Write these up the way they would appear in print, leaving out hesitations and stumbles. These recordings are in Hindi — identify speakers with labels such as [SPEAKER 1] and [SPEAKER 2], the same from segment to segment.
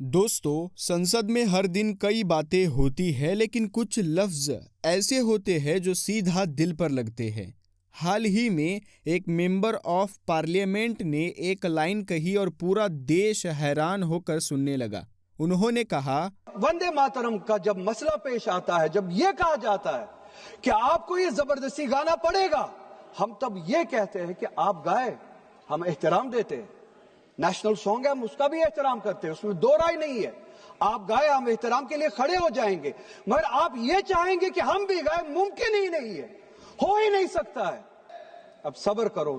[SPEAKER 1] दोस्तों, संसद में हर दिन कई बातें होती है, लेकिन कुछ लफ्ज ऐसे होते हैं जो सीधा दिल पर लगते हैं। हाल ही में एक मेंबर ऑफ पार्लियामेंट ने एक लाइन कही और पूरा देश हैरान होकर सुनने लगा। उन्होंने कहा,
[SPEAKER 2] वंदे मातरम का जब मसला पेश आता है, जब यह कहा जाता है कि आपको ये जबरदस्ती गाना पड़ेगा, हम तब ये कहते हैं कि आप गाए, हम एहतराम देते हैं। नेशनल सॉन्ग है, हम उसका भी एहतराम करते हैं, उसमें दो राय नहीं है। आप गाए, हम एहतराम के लिए खड़े हो जाएंगे, मगर आप ये चाहेंगे कि हम भी गाए, मुमकिन ही नहीं है, हो ही नहीं सकता है। अब सब्र करो,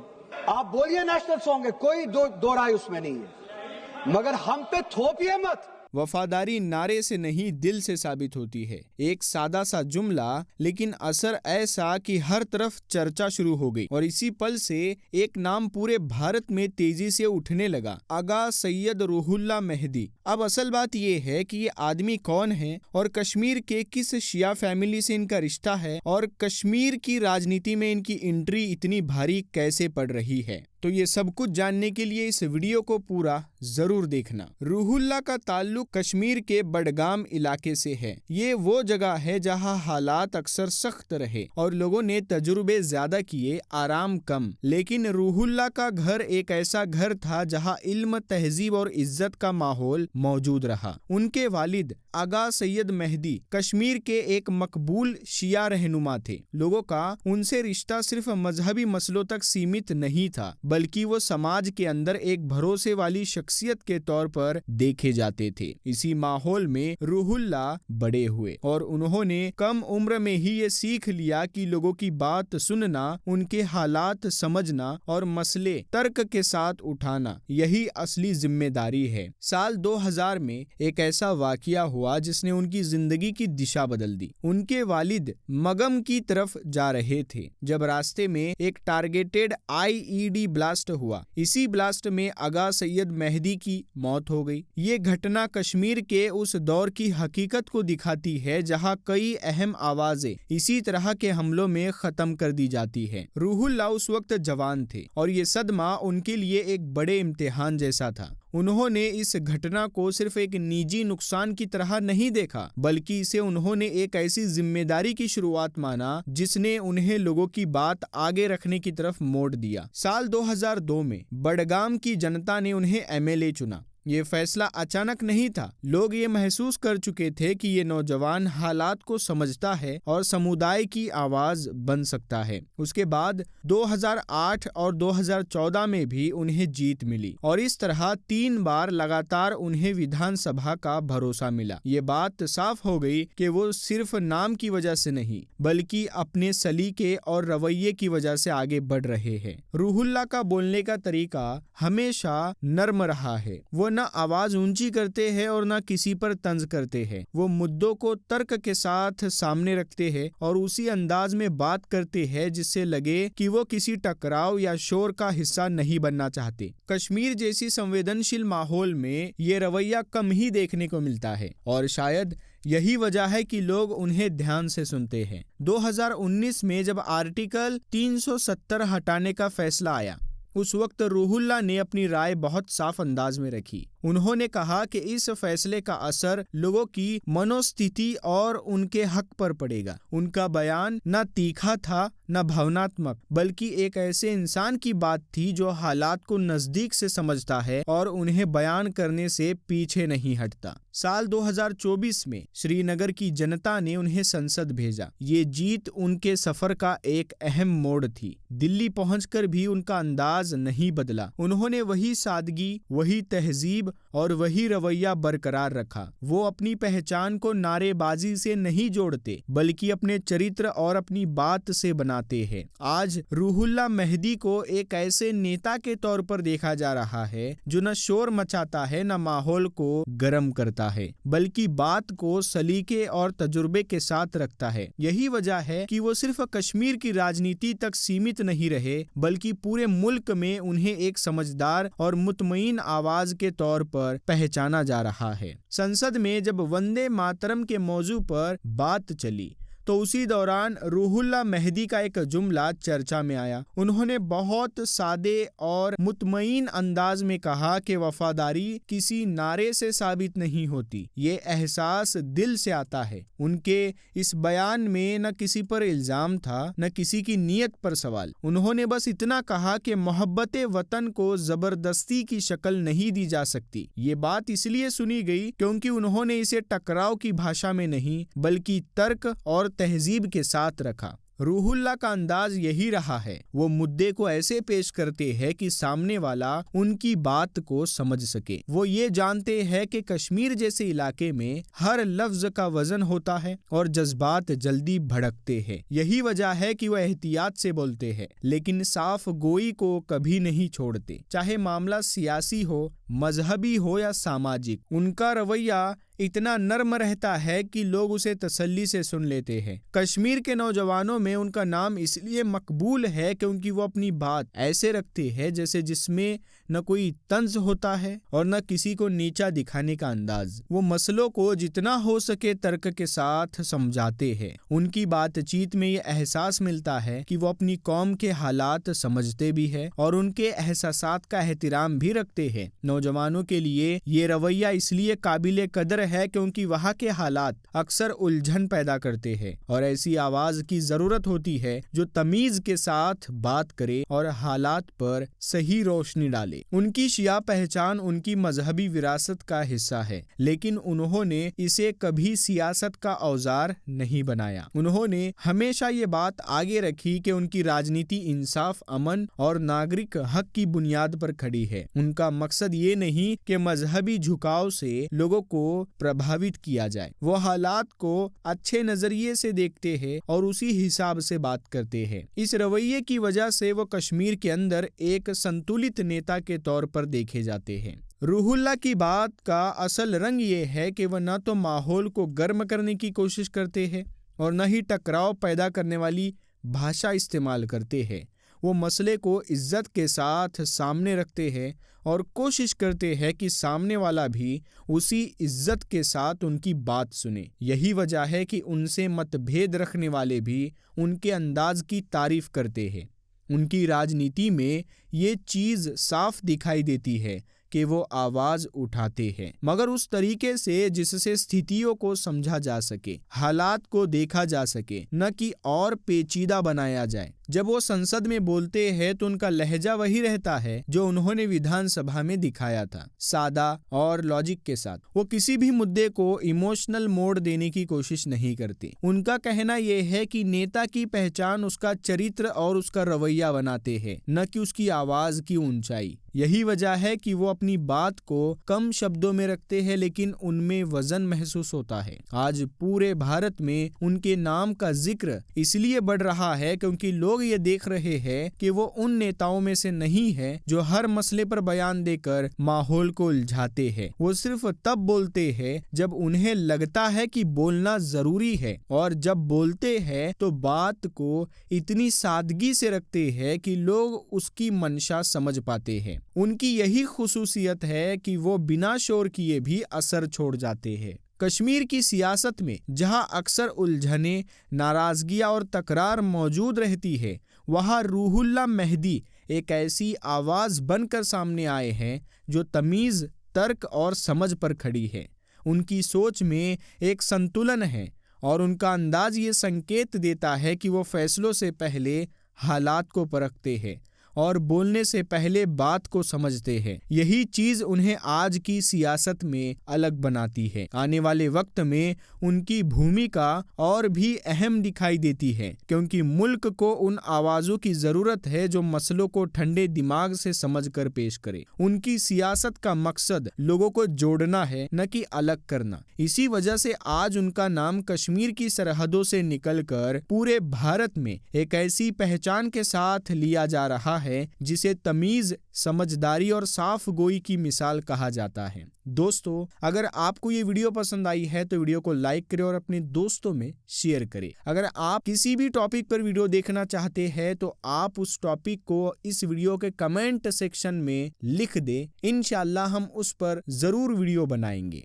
[SPEAKER 2] आप बोलिए नेशनल सॉन्ग है, कोई दो राय उसमें नहीं है, मगर हम पे थोपिए मत।
[SPEAKER 1] वफादारी नारे से नहीं, दिल से साबित होती है। एक सादा सा जुमला, लेकिन असर ऐसा कि हर तरफ चर्चा शुरू हो गई और इसी पल से एक नाम पूरे भारत में तेजी से उठने लगा, आगा सैयद रूहुल्लाह मेहदी। अब असल बात यह है कि ये आदमी कौन है और कश्मीर के किस शिया फैमिली से इनका रिश्ता है और कश्मीर की राजनीति में इनकी एंट्री इतनी भारी कैसे पड़ रही है। तो ये सब कुछ जानने के लिए इस वीडियो को पूरा जरूर देखना। रूहुल्लाह का ताल्लुक कश्मीर के बडगाम इलाके से है। ये वो जगह है जहां हालात अक्सर सख्त रहे और लोगों ने तजुर्बे ज्यादा किए, आराम कम। लेकिन रूहुल्लाह का घर एक ऐसा घर था जहां इल्म, तहजीब और इज्जत का माहौल मौजूद रहा। उनके वालिद आगा सैयद मेहदी कश्मीर के एक मकबूल शिया रहनुमा थे। लोगों का उनसे रिश्ता सिर्फ मजहबी मसलों तक सीमित नहीं था, बल्कि वो समाज के अंदर एक भरोसे वाली शख्सियत के तौर पर देखे जाते थे। इसी माहौल में रूहुल्लाह बड़े हुए और उन्होंने कम उम्र में ही ये सीख लिया कि लोगों की बात सुनना, उनके हालात समझना और मसले तर्क के साथ उठाना, यही असली जिम्मेदारी है। साल 2000 में एक ऐसा वाकया हुआ जिसने उनकी जिंदगी की दिशा बदल दी। उनके वालिद मगम की तरफ जा रहे थे जब रास्ते में एक टारगेटेड आईईडी ब्लास्ट हुआ। इसी ब्लास्ट में आगा सैयद मेहदी की मौत हो गई। ये घटना कश्मीर के उस दौर की हकीकत को दिखाती है जहां कई अहम आवाजें इसी तरह के हमलों में खत्म कर दी जाती है। रूहुल्लाह उस वक्त जवान थे और ये सदमा उनके लिए एक बड़े इम्तिहान जैसा था। उन्होंने इस घटना को सिर्फ एक निजी नुकसान की तरह नहीं देखा, बल्कि इसे उन्होंने एक ऐसी जिम्मेदारी की शुरुआत माना जिसने उन्हें लोगों की बात आगे रखने की तरफ मोड़ दिया। साल 2002 में बडगाम की जनता ने उन्हें एमएलए चुना। ये फैसला अचानक नहीं था। लोग ये महसूस कर चुके थे कि ये नौजवान हालात को समझता है और समुदाय की आवाज बन सकता है। उसके बाद 2008 और 2014 में भी उन्हें जीत मिली और इस तरह 3 बार लगातार उन्हें विधानसभा का भरोसा मिला। ये बात साफ हो गई कि वो सिर्फ नाम की वजह से नहीं, बल्कि अपने सलीके और रवैये की वजह से आगे बढ़ रहे हैं। रूहुल्लाह का बोलने का तरीका हमेशा नर्म रहा है। वो न आवाज ऊंची करते हैं और न किसी पर तंज करते हैं। वो मुद्दों को तर्क के साथ सामने रखते हैं और उसी अंदाज में बात करते हैं जिससे लगे कि वो किसी टकराव या शोर का हिस्सा नहीं बनना चाहते। कश्मीर जैसी संवेदनशील माहौल में ये रवैया कम ही देखने को मिलता है और शायद यही वजह है कि लोग उन्हें ध्यान से सुनते हैं। 2019 में जब आर्टिकल 370 हटाने का फैसला आया, उस वक्त रूहुल्लाह ने अपनी राय बहुत साफ अंदाज में रखी। उन्होंने कहा कि इस फैसले का असर लोगों की मनोस्थिति और उनके हक पर पड़ेगा। उनका बयान न तीखा था न भावनात्मक, बल्कि एक ऐसे इंसान की बात थी जो हालात को नजदीक से समझता है और उन्हें बयान करने से पीछे नहीं हटता। साल 2024 में श्रीनगर की जनता ने उन्हें संसद भेजा। ये जीत उनके सफर का एक अहम मोड़ थी। दिल्ली पहुंचकर भी उनका अंदाज नहीं बदला। उन्होंने वही सादगी, वही तहजीब और वही रवैया बरकरार रखा। वो अपनी पहचान को नारेबाजी से नहीं जोड़ते, बल्कि अपने चरित्र और अपनी बात से बनाते हैं। आज रूहुल्लाह मेहदी को एक ऐसे नेता के तौर पर देखा जा रहा है जो न शोर मचाता है न माहौल को गर्म करता है, बल्कि बात को सलीके और तजुर्बे के साथ रखता है। यही वजह है कि वो सिर्फ कश्मीर की राजनीति तक सीमित नहीं रहे, बल्कि पूरे मुल्क में उन्हें एक समझदार और मुतमईन आवाज के तौर पर पहचाना जा रहा है। संसद में जब वंदे मातरम के मौजू पर बात चली तो उसी दौरान रूहुल्लाह मेहदी का एक जुमला चर्चा में आया। उन्होंने बहुत सादे और मुतमईन अंदाज में कहा कि वफादारी किसी नारे से साबित नहीं होती, ये एहसास दिल से आता है। उनके इस बयान में न किसी पर इल्जाम था, न किसी की नीयत पर सवाल। उन्होंने बस इतना कहा कि मोहब्बत वतन को जबरदस्ती की शक्ल नहीं दी जा सकती। ये बात इसलिए सुनी गई क्योंकि उन्होंने इसे टकराव की भाषा में नहीं बल्कि तर्क और तहजीब के साथ रखा। रूहुल्लाह का अंदाज यही रहा है। वो मुद्दे को ऐसे पेश करते हैं कि सामने वाला उनकी बात को समझ सके। वो ये जानते हैं कि कश्मीर जैसे इलाके में हर लफ्ज का वजन होता है और जज्बात जल्दी भड़कते हैं। यही वजह है कि वो एहतियात से बोलते हैं, लेकिन साफ गोई को कभी नहीं छोड़ते। चाहे मामला सियासी हो, मजहबी हो या सामाजिक, उनका रवैया इतना नर्म रहता है कि लोग उसे तसल्ली से सुन लेते हैं। कश्मीर के नौजवानों में उनका नाम इसलिए मकबूल है क्योंकि वो अपनी बात ऐसे रखते हैं जैसे जिसमें न कोई तंज होता है और न किसी को नीचा दिखाने का अंदाज। वो मसलों को जितना हो सके तर्क के साथ समझाते हैं। उनकी बातचीत में ये एहसास मिलता है कि वो अपनी कौम के हालात समझते भी है और उनके एहसासात का एहतराम भी रखते हैं। नौजवानों के लिए ये रवैया इसलिए काबिले कदर है क्योंकि वहाँ के हालात अक्सर उलझन पैदा करते हैं और ऐसी आवाज की जरूरत होती है जो तमीज के साथ बात करे और हालात पर सही रोशनी डाले। उनकी शिया पहचान उनकी मजहबी विरासत का हिस्सा है, लेकिन उन्होंने इसे कभी सियासत का औजार नहीं बनाया। उन्होंने हमेशा ये बात आगे रखी कि उनकी राजनीति इंसाफ, अमन और नागरिक हक की बुनियाद पर खड़ी है। उनका मकसद ये नहीं कि मजहबी झुकाव से लोगों को प्रभावित किया जाए। वो हालात को अच्छे नजरिए से देखते हैं और उसी हिसाब से बात करते हैं। इस रवैये की वजह से वो कश्मीर के अंदर एक संतुलित नेता के तौर पर देखे जाते हैं। रूहुल्लाह की बात का असल रंग ये है कि वह न तो माहौल को गर्म करने की कोशिश करते हैं और न ही टकराव पैदा करने वाली भाषा इस्तेमाल करते हैं। वो मसले को इज्जत के साथ सामने रखते हैं और कोशिश करते हैं कि सामने वाला भी उसी इज्जत के साथ उनकी बात सुने। यही वजह है कि उनसे मतभेद रखने वाले भी उनके अंदाज की तारीफ करते हैं। उनकी राजनीति में ये चीज साफ दिखाई देती है कि वो आवाज उठाते हैं, मगर उस तरीके से जिससे स्थितियों को समझा जा सके, हालात को देखा जा सके, न कि और पेचीदा बनाया जाए। जब वो संसद में बोलते हैं तो उनका लहजा वही रहता है जो उन्होंने विधानसभा में दिखाया था, सादा और लॉजिक के साथ। वो किसी भी मुद्दे को इमोशनल मोड़ देने की कोशिश नहीं करते। उनका कहना यह है कि नेता की पहचान उसका चरित्र और उसका रवैया बनाते हैं, न कि उसकी आवाज की ऊंचाई। यही वजह है कि वो अपनी बात को कम शब्दों में रखते हैं, लेकिन उनमें वजन महसूस होता है। आज पूरे भारत में उनके नाम का जिक्र इसलिए बढ़ रहा है क्योंकि लोग ये देख रहे हैं कि वो उन नेताओं में से नहीं है जो हर मसले पर बयान देकर माहौल को उलझाते हैं। वो सिर्फ तब बोलते हैं जब उन्हें लगता है कि बोलना जरूरी है, और जब बोलते हैं तो बात को इतनी सादगी से रखते हैं कि लोग उसकी मंशा समझ पाते हैं। उनकी यही खुसूसियत है कि वो बिना शोर किए भी असर छोड़ जाते हैं। कश्मीर की सियासत में जहां अक्सर उलझने, नाराजगियां और तकरार मौजूद रहती है, वहां रूहुल्लाह मेहदी एक ऐसी आवाज बनकर सामने आए हैं जो तमीज, तर्क और समझ पर खड़ी है। उनकी सोच में एक संतुलन है और उनका अंदाज ये संकेत देता है कि वो फैसलों से पहले हालात को परखते हैं और बोलने से पहले बात को समझते हैं। यही चीज उन्हें आज की सियासत में अलग बनाती है। आने वाले वक्त में उनकी भूमिका और भी अहम दिखाई देती है, क्योंकि मुल्क को उन आवाजों की जरूरत है जो मसलों को ठंडे दिमाग से समझकर पेश करे। उनकी सियासत का मकसद लोगों को जोड़ना है, न कि अलग करना। इसी वजह से आज उनका नाम कश्मीर की सरहदों से निकलकर पूरे भारत में एक ऐसी पहचान के साथ लिया जा रहा है जिसे तमीज, समझदारी और साफ गोई की मिसाल कहा जाता है। दोस्तों, अगर आपको ये वीडियो पसंद आई है तो वीडियो को लाइक करें और अपने दोस्तों में शेयर करें। अगर आप किसी भी टॉपिक पर वीडियो देखना चाहते हैं तो आप उस टॉपिक को इस वीडियो के कमेंट सेक्शन में लिख दें। इंशाअल्लाह हम उस पर जरूर वीडियो बनाएंगे।